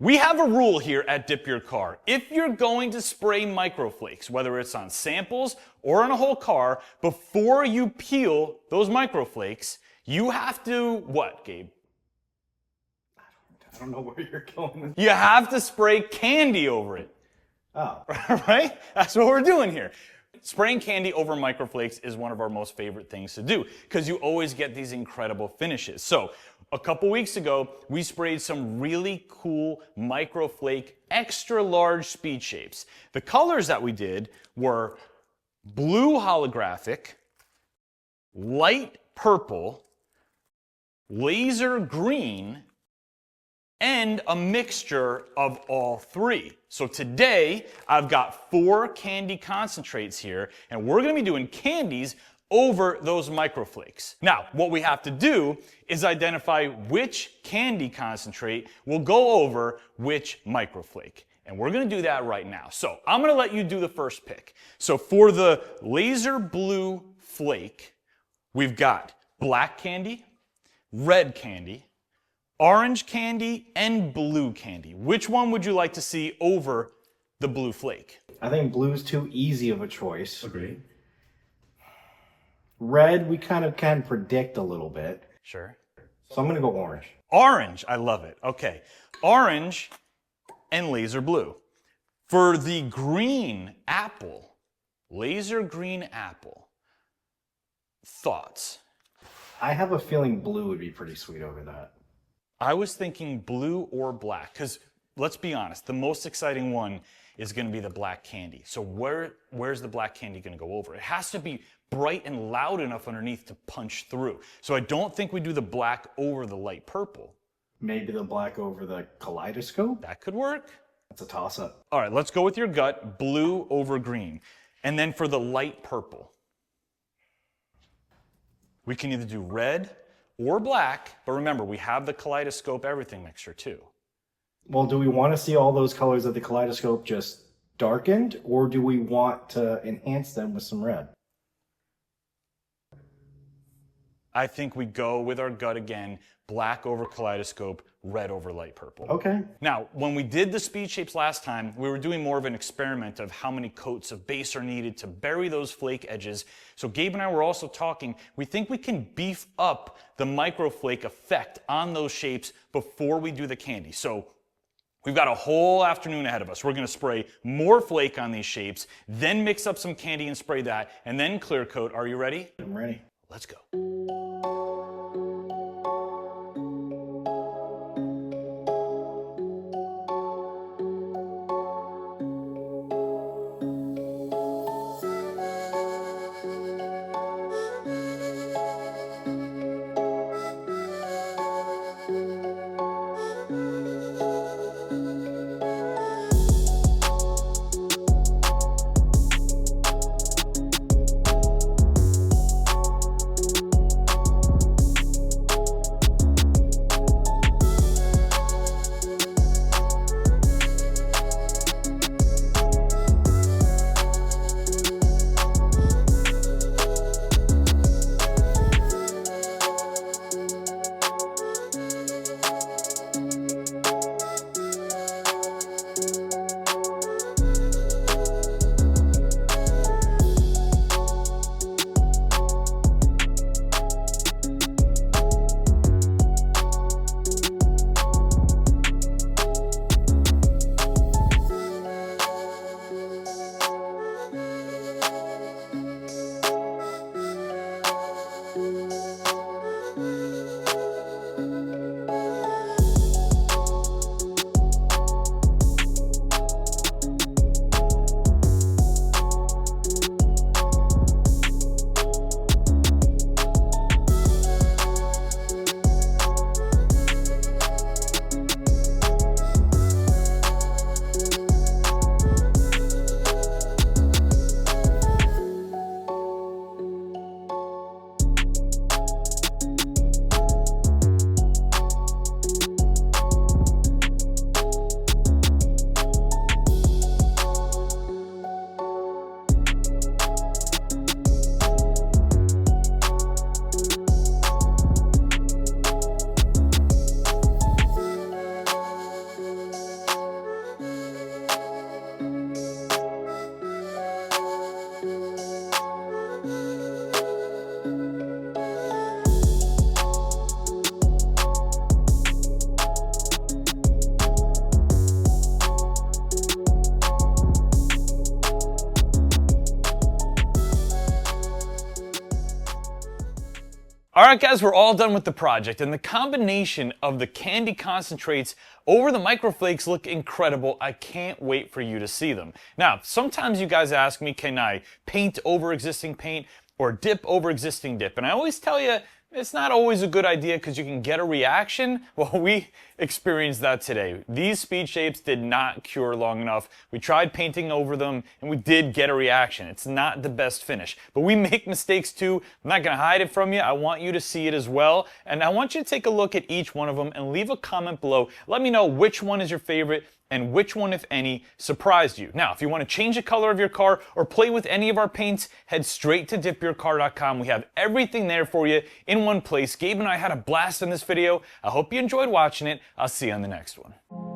We have a rule here at Dip Your Car. If you're going to spray MicroFlakes, whether it's on samples or on a whole car, before you peel those MicroFlakes, you have to, what, Gabe? I don't know where you're going. You have to spray candy over it. Oh. Right? That's what we're doing here. Spraying candy over MicroFlakes is one of our most favorite things to do because you always get these incredible finishes. So a couple weeks ago, we sprayed some really cool MicroFlake extra large speed shapes. The colors that we did were blue holographic, light purple, laser green, and a mixture of all three. So today, I've got 4 candy concentrates here, and we're gonna be doing candies over those MicroFlakes. Now, what we have to do is identify which candy concentrate will go over which MicroFlake. And we're gonna do that right now. So I'm gonna let you do the first pick. So for the laser blue flake, we've got black candy, red candy, orange candy, and blue candy. Which one would you like to see over the blue flake? I think blue's too easy of a choice. Agreed. Red, we kind of can predict a little bit. Sure. So I'm going to go orange. Orange, I love it. Okay. Orange and laser blue. For the green apple, laser green apple, thoughts? I have a feeling blue would be pretty sweet over that. I was thinking blue or black, because let's be honest, the most exciting one is going to be the black candy. So where's the black candy going to go over? It has to be bright and loud enough underneath to punch through. So I don't think we do the black over the light purple. Maybe the black over the kaleidoscope? That could work. That's a toss-up. All right, let's go with your gut, blue over green. And then for the light purple, we can either do red or black, but remember, we have the kaleidoscope everything mixture too. Well, do we want to see all those colors of the kaleidoscope just darkened, or do we want to enhance them with some red? I think we go with our gut again, black over kaleidoscope, red over light purple. Okay. Now, when we did the speed shapes last time, we were doing more of an experiment of how many coats of base are needed to bury those flake edges. So Gabe and I were also talking, we think we can beef up the MicroFlake effect on those shapes before we do the candy. So we've got a whole afternoon ahead of us. We're gonna spray more flake on these shapes, then mix up some candy and spray that, and then clear coat. Are you ready? I'm ready. Let's go. Alright guys, we're all done with the project, and the combination of the candy concentrates over the MicroFlakes look incredible. I can't wait for you to see them. Now, sometimes you guys ask me, can I paint over existing paint or dip over existing dip? And I always tell you, it's not always a good idea because you can get a reaction. Well, we experienced that today. These speed shapes did not cure long enough. We tried painting over them and we did get a reaction. It's not the best finish, but we make mistakes too. I'm not gonna hide it from you. I want you to see it as well. And I want you to take a look at each one of them and leave a comment below. Let me know which one is your favorite and which one, if any, surprised you. Now, if you want to change the color of your car or play with any of our paints, head straight to DipYourCar.com. We have everything there for you in one place. Gabe and I had a blast in this video. I hope you enjoyed watching it. I'll see you on the next one.